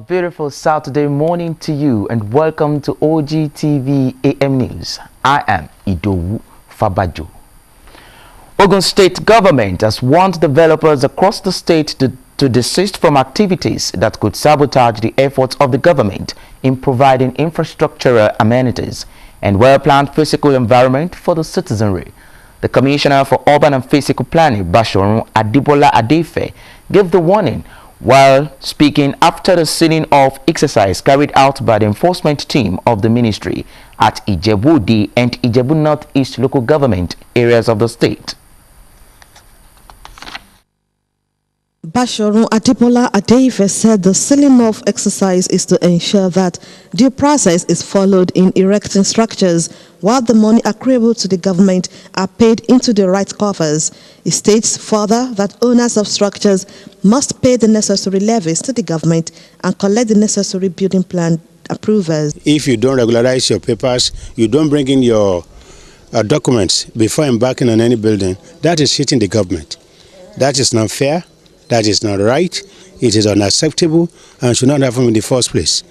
beautiful Saturday morning to you and welcome to Ogtv A.M. News. I am Idowu Fabajo. Ogun State government has warned developers across the state to desist from activities that could sabotage the efforts of the government in providing infrastructural amenities and well-planned physical environment for the citizenry. The Commissioner for Urban and Physical Planning, Adeokuta A.M, gave the warning while speaking after the sealing-off exercise carried out by the enforcement team of the ministry at Ijebu and Ijebu Northeast local government areas of the state. Adeokuta A.M said the sealing-off exercise is to ensure that due process is followed in erecting structures while the money accruable to the government are paid into the right coffers. He states further that owners of structures must pay the necessary levies to the government and collect the necessary building plan approvals. If you don't regularize your papers, you don't bring in your documents before embarking on any building, that is cheating the government. That is not fair. That is not right, it is unacceptable, and should not happen in the first place.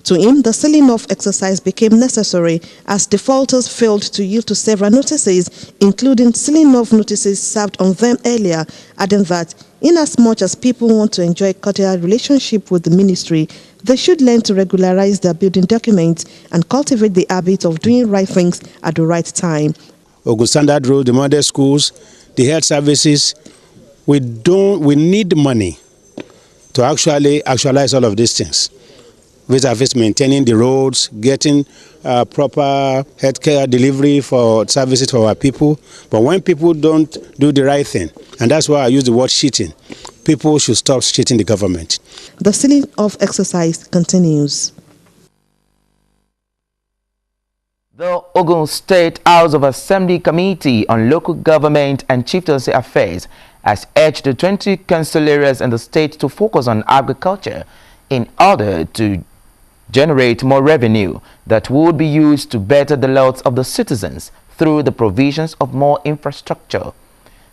To him, the sealing-off exercise became necessary as defaulters failed to yield to several notices, including sealing-off notices served on them earlier, adding that, inasmuch as people want to enjoy a cordial relationship with the ministry, they should learn to regularize their building documents and cultivate the habit of doing right things at the right time. Ogun Standard Road, the model schools, the health services, we need money to actualize all of these things. Vis-a-vis maintaining the roads, getting proper healthcare delivery for services for our people. But when people don't do the right thing, and that's why I use the word cheating, people should stop cheating the government. The sealing-off exercise continues. The Ogun State House of Assembly Committee on Local Government and Chieftaincy Affairs has urged the 20 council areas in the state to focus on agriculture in order to generate more revenue that would be used to better the lives of the citizens through the provisions of more infrastructure.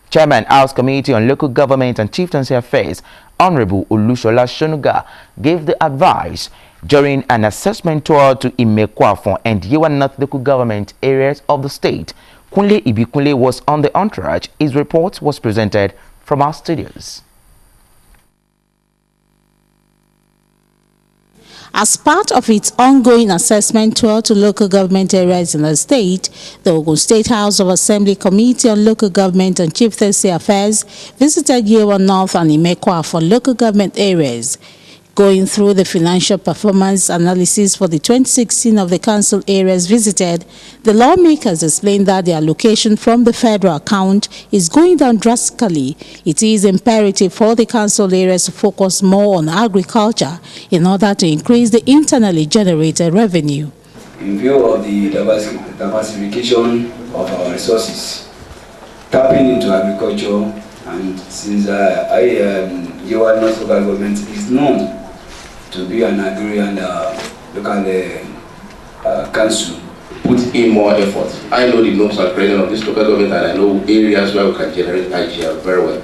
Chairman House Committee on Local Government and Chieftaincy Affairs, Honorable Olushola Shonuga, gave the advice during an assessment tour to Imekwafon and Yewa North local government areas of the state. Kunle Ibikunle was on the entourage. His report was presented from our studios. As part of its ongoing assessment tour to local government areas in the state, the Ogun State House of Assembly Committee on Local Government and Chieftaincy Affairs visited Yewa North and Imekwafon local government areas. Going through the financial performance analysis for the 2016 of the council areas visited, the lawmakers explained that the allocation from the federal account is going down drastically. It is imperative for the council areas to focus more on agriculture in order to increase the internally generated revenue. In view of the diversification of our resources, tapping into agriculture, and since Yewa North local government is known to be an agrarian local council, put in more effort. I know the norms and present of this local government, and I know areas where we can generate IGR very well.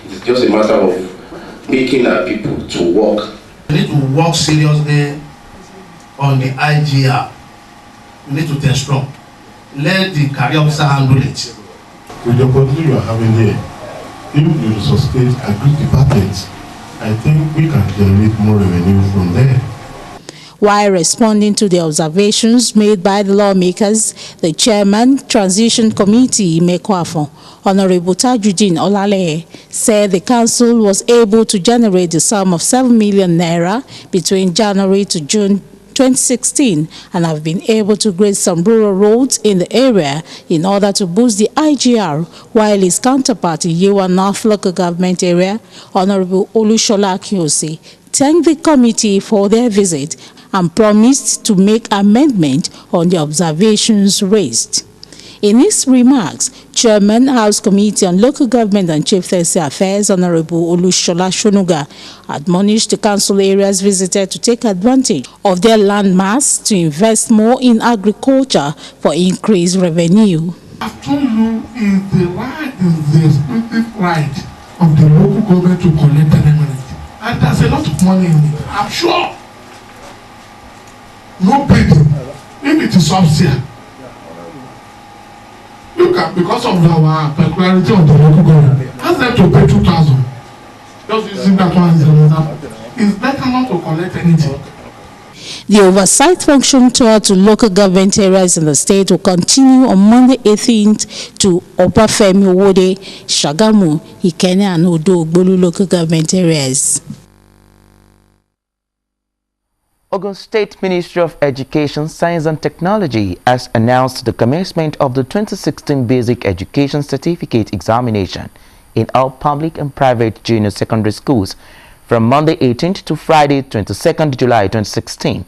It's just a matter of making our people to work. We need to work seriously on the IGR. We need to test strong. Let the career officer handle it. With the opportunity you are having here, if you sustain agri departments, I think we can generate more revenue from there. While responding to the observations made by the lawmakers, the chairman, Transition Committee, Imekwafon, Honorable Tajudeen Olale, said the council was able to generate the sum of 7 million naira between January to June 2016 and have been able to grade some rural roads in the area in order to boost the IGR, while his counterpart in Yewa North local government area, Honorable Olushola Adeokuta, thanked the committee for their visit and promised to make amendment on the observations raised. In his remarks, Chairman House Committee on Local Government and Chieftaincy Affairs, Honorable Olushola Shonuga, admonished the council areas visited to take advantage of their land mass to invest more in agriculture for increased revenue. I've told you is the right, is the exclusive right of the local government to collect an eminence. And there's a lot of money in it. I'm sure no bidding. If it is upstairs, look at, because of our peculiarity of the local government, ask them to pay 2,000. Just using that one as an example. It's better not to collect anything. The oversight function tour to local government areas in the state will continue on Monday 18th to Obafemi Owode, Shagamu, Ikenne and Odo-Ogbolu local government areas. Ogun State Ministry of Education, Science and Technology has announced the commencement of the 2016 Basic Education Certificate Examination in all public and private junior secondary schools from Monday 18th to Friday 22nd July 2016.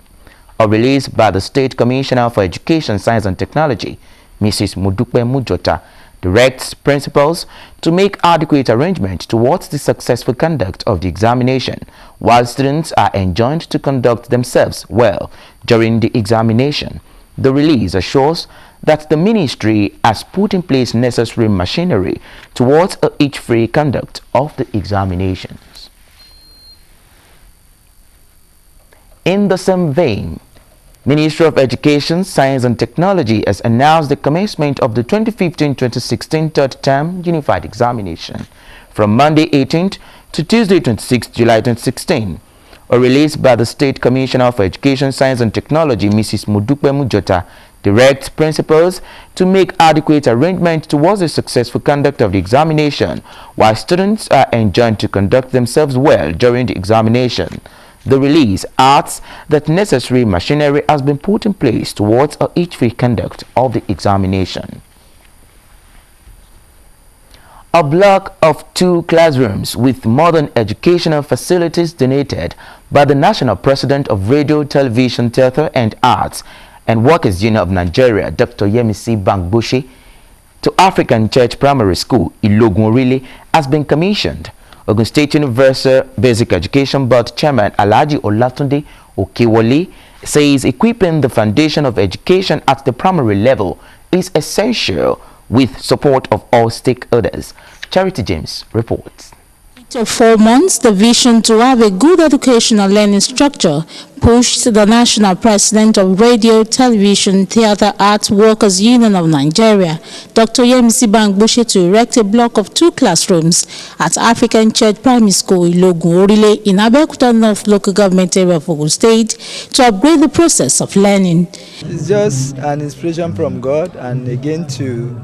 A release by the State Commissioner for Education, Science and Technology, Mrs. Modupe Mujota, directs principals to make adequate arrangements towards the successful conduct of the examination, while students are enjoined to conduct themselves well during the examination. The release assures that the ministry has put in place necessary machinery towards each free conduct of the examinations. In the same vein, Ministry of Education, Science and Technology has announced the commencement of the 2015-2016 third term unified examination from Monday 18th to Tuesday 26th July 2016. A release by the State Commissioner for Education, Science and Technology, Mrs. Modupe Mujota, directs principals to make adequate arrangements towards the successful conduct of the examination, while students are enjoined to conduct themselves well during the examination. The release adds that necessary machinery has been put in place towards each free conduct of the examination. A block of 2 classrooms with modern educational facilities donated by the National President of Radio, Television, Theatre and Arts and Workers Union of Nigeria, Dr. Yemisi Bangboshe, to African Church Primary School, Ilogun, has been commissioned. Ogun State Universal Basic Education Board Chairman Alhaji Olatunde Okewole says equipping the foundation of education at the primary level is essential with support of all stakeholders. Charity James reports. For 4 months, the vision to have a good educational learning structure pushed the National President of Radio, Television, Theatre, Arts Workers Union of Nigeria, Dr. Yemisi Bangboshe, to erect a block of 2 classrooms at African Church Primary School Ilogun in Abeokuta North Local Government Area of Ogun State to upgrade the process of learning. It's just an inspiration from God, and again to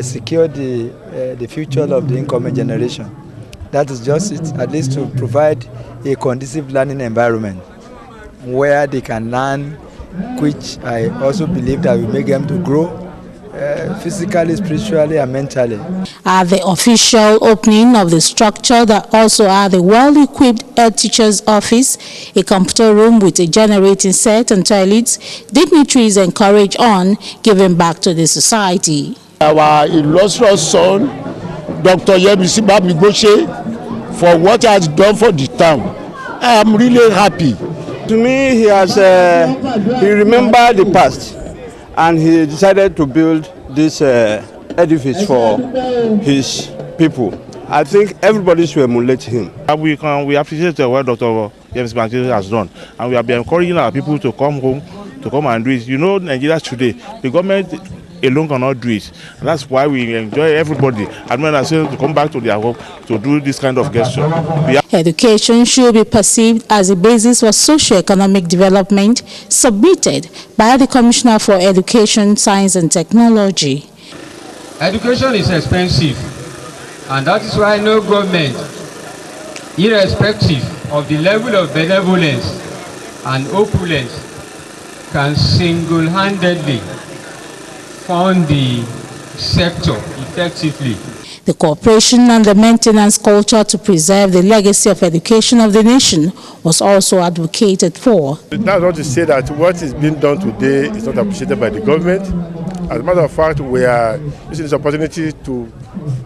secure the future of the incoming generation. That is just it, at least to provide a conducive learning environment where they can learn, which I also believe that will make them to grow physically, spiritually, and mentally. At the official opening of the structure, that also had a well-equipped head teacher's office, a computer room with a generating set and toilets, dignitaries encourage on giving back to the society. Our illustrious son, Dr. Yemisi Bangboshe, for what he has done for the town. I am really happy. To me, he remembered the past, and he decided to build this edifice for his people. I think everybody should emulate him. We appreciate what Dr. Yemisi Bangboshe has done, and we have been encouraging our people to come home, to come and do it. You know, Nigeria today, the government alone cannot do it. And that's why we enjoy everybody and when I say to come back to their home to do this kind of gesture. Education should be perceived as a basis for socio-economic development, submitted by the Commissioner for Education, Science and Technology. Education is expensive, and that is why no government, irrespective of the level of benevolence and opulence, can single-handedly fund the sector effectively. The cooperation and the maintenance culture to preserve the legacy of education of the nation was also advocated for. That's not to say that what is being done today is not appreciated by the government. As a matter of fact, we are using this opportunity to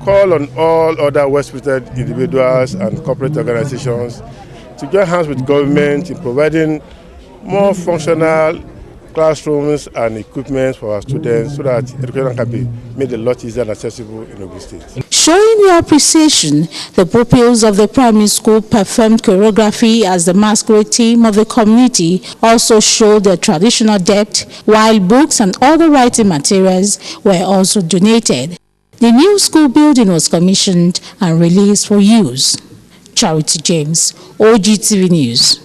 call on all other well-respected individuals and corporate organizations to join hands with government in providing more functional classrooms and equipment for our students so that education can be made a lot easier and accessible in Ogun State. Showing their appreciation, the pupils of the primary school performed choreography as the masquerade team of the community also showed their traditional depth, while books and other writing materials were also donated. The new school building was commissioned and released for use. Charity James, Ogtv News.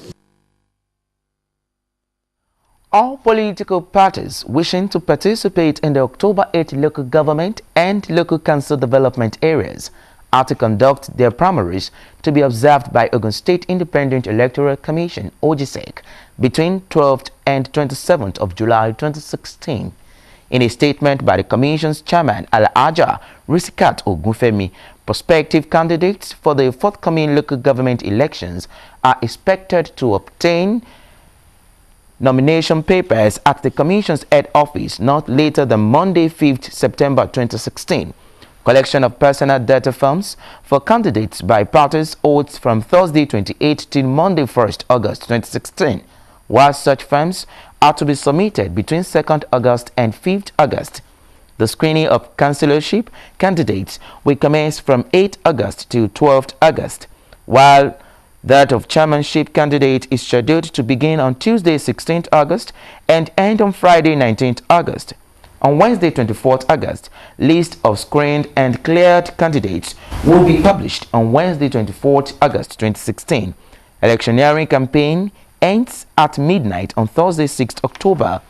All political parties wishing to participate in the October 8 local government and local council development areas are to conduct their primaries to be observed by Ogun State Independent Electoral Commission (OGSEC) between 12th and 27th of July 2016. In a statement by the Commission's chairman, Alhaja Risikat Ogunfemi, prospective candidates for the forthcoming local government elections are expected to obtain nomination papers at the Commission's head office not later than Monday, 5th September 2016. Collection of personal data forms for candidates by parties holds from Thursday 28th till Monday 1st August 2016, while such forms are to be submitted between 2nd August and 5th August. The screening of councillorship candidates will commence from 8th August till 12th August, while that of chairmanship candidate is scheduled to begin on Tuesday 16th August and end on Friday 19th August. On Wednesday 24th August, list of screened and cleared candidates will be published on Wednesday 24th August 2016. Electioneering campaign ends at midnight on Thursday 6th October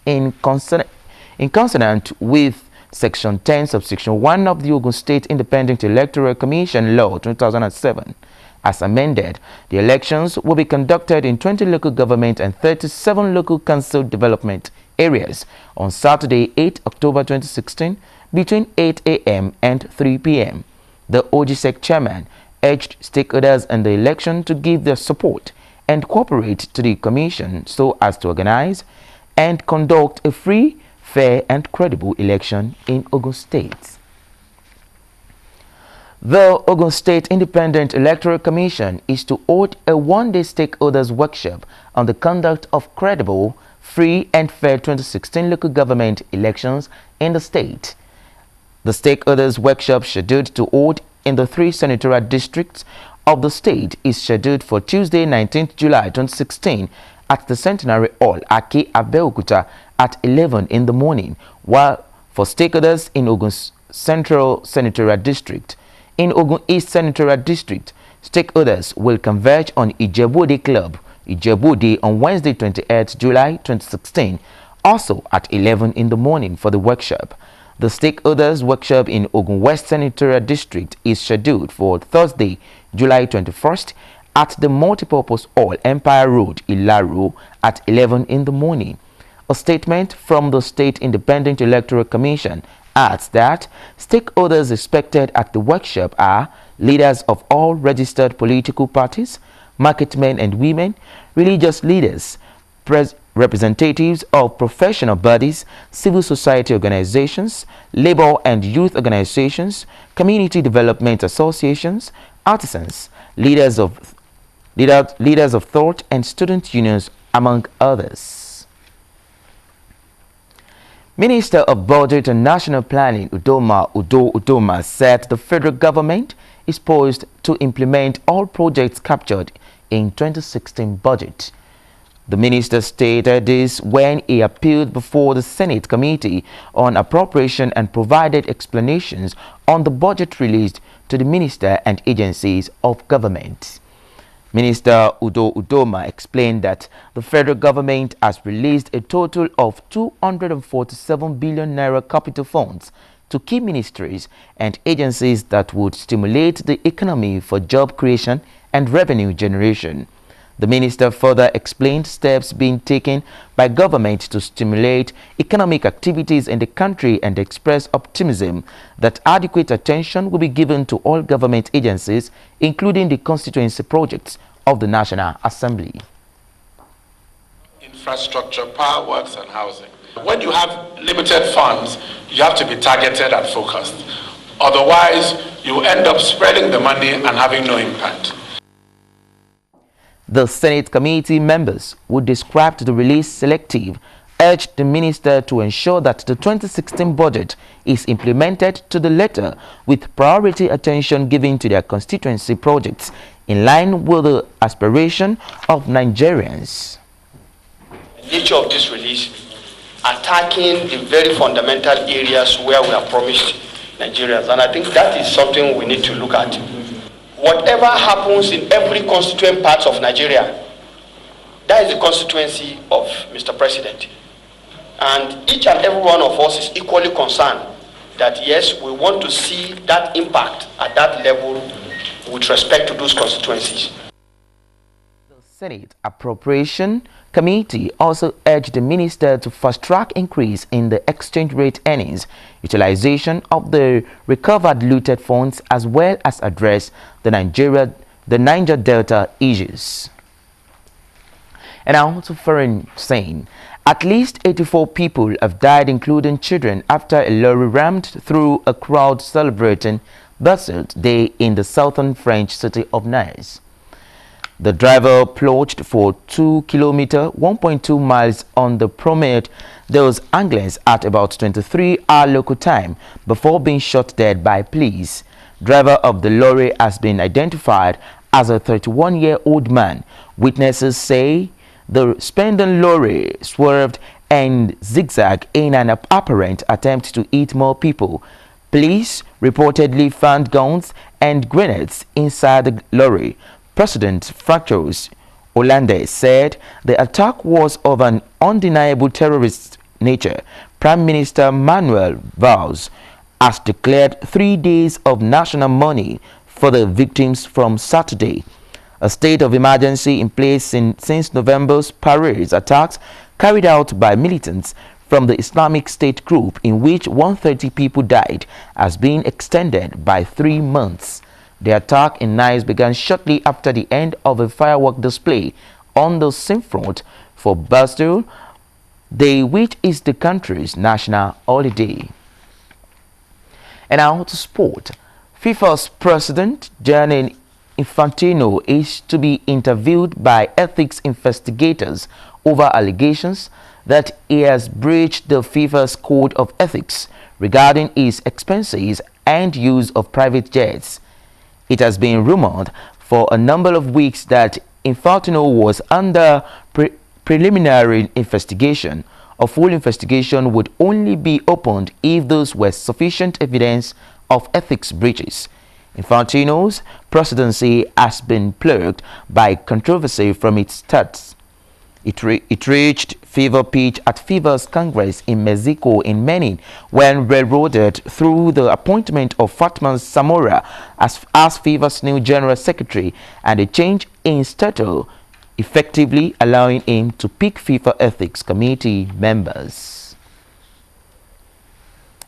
in consonant with Section 10, Subsection 1 of the Ogun State Independent Electoral Commission Law 2007. As amended, the elections will be conducted in 20 local government and 37 local council development areas on Saturday, 8 October 2016, between 8 a.m. and 3 p.m. The OGSEC chairman urged stakeholders in the election to give their support and cooperate to the commission so as to organize and conduct a free, fair, and credible election in Ogun State. The Ogun State Independent Electoral Commission is to hold a one-day stakeholders workshop on the conduct of credible, free and fair 2016 local government elections in the state. The stakeholders workshop scheduled to hold in the 3 senatorial districts of the state is scheduled for Tuesday 19th July 2016 at the Centenary Hall, Abeokuta at 11 in the morning, while for stakeholders in Ogun Central Senatorial District. In Ogun East Senatorial District, stakeholders will converge on Ijebu Club, Ijebu on Wednesday 28th July 2016, also at 11 in the morning for the workshop. The stakeholders workshop in Ogun West Senatorial District is scheduled for Thursday, July 21st at the Multipurpose Hall, Empire Road, Ilaro at 11 in the morning. A statement from the State Independent Electoral Commission adds that stakeholders expected at the workshop are leaders of all registered political parties, marketmen and women, religious leaders, representatives of professional bodies, civil society organizations, labor and youth organizations, community development associations, artisans, leaders of thought and student unions, among others. Minister of Budget and National Planning Idowu Fabajo said the federal government is poised to implement all projects captured in 2016 budget. The minister stated this when he appeared before the Senate Committee on Appropriation and provided explanations on the budget released to the minister and agencies of government. Minister Idowu Fabajo explained that the federal government has released a total of 247 billion naira capital funds to key ministries and agencies that would stimulate the economy for job creation and revenue generation. The minister further explained steps being taken by government to stimulate economic activities in the country and expressed optimism that adequate attention will be given to all government agencies, including the constituency projects of the National Assembly. Infrastructure, power works and housing. When you have limited funds, you have to be targeted and focused. Otherwise, you end up spreading the money and having no impact. The Senate committee members would describe the release selective urged the minister to ensure that the 2016 budget is implemented to the letter with priority attention given to their constituency projects in line with the aspiration of Nigerians. The nature of this release, attacking the very fundamental areas where we have promised Nigerians, and I think that is something we need to look at. Whatever happens in every constituent part of Nigeria, that is the constituency of Mr. President. And each and every one of us is equally concerned that yes, we want to see that impact at that level with respect to those constituencies. The Senate Appropriation Committee also urged the minister to fast-track increase in the exchange rate earnings, utilization of the recovered looted funds, as well as address the Niger Delta issues. And now to foreign scene. At least 84 people have died, including children, after a lorry rammed through a crowd celebrating Bastille Day in the southern French city of Nice. The driver plunged for 2 kilometers, 1.2 miles on the Promenade des Anglais at about 23-hour local time before being shot dead by police. Driver of the lorry has been identified as a 31-year-old man. Witnesses say the spending lorry swerved and zigzagged in an apparent attempt to eat more people. Police reportedly found guns and grenades inside the lorry. President Francois Hollande said the attack was of an undeniable terrorist nature. Prime Minister Manuel Valls has declared 3 days of national mourning for the victims from Saturday. A state of emergency in place since November's Paris attacks carried out by militants from the Islamic State group, in which 130 people died, has been extended by 3 months. The attack in Nice began shortly after the end of a firework display on the same front for Bastille Day, which is the country's national holiday. And now to sport. FIFA's president, Gianni Infantino, is to be interviewed by ethics investigators over allegations that he has breached the FIFA's code of ethics regarding his expenses and use of private jets. It has been rumored for a number of weeks that Infantino was under preliminary investigation. A full investigation would only be opened if there was sufficient evidence of ethics breaches. Infantino's presidency has been plagued by controversy from its start. It reached fever pitch at FIFA's Congress in Mexico in May, when railroaded through the appointment of Fatman Zamora as FIFA's new General Secretary and a change in status, effectively allowing him to pick FIFA Ethics Committee members.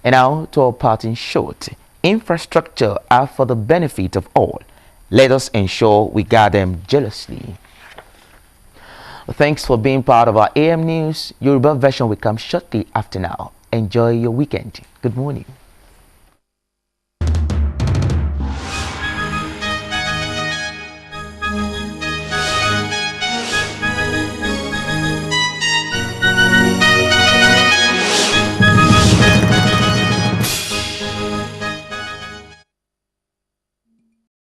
And now to our parting shot. Infrastructure are for the benefit of all. Let us ensure we guard them jealously. Thanks for being part of our AM News. Yoruba version will come shortly after now. Enjoy your weekend. Good morning.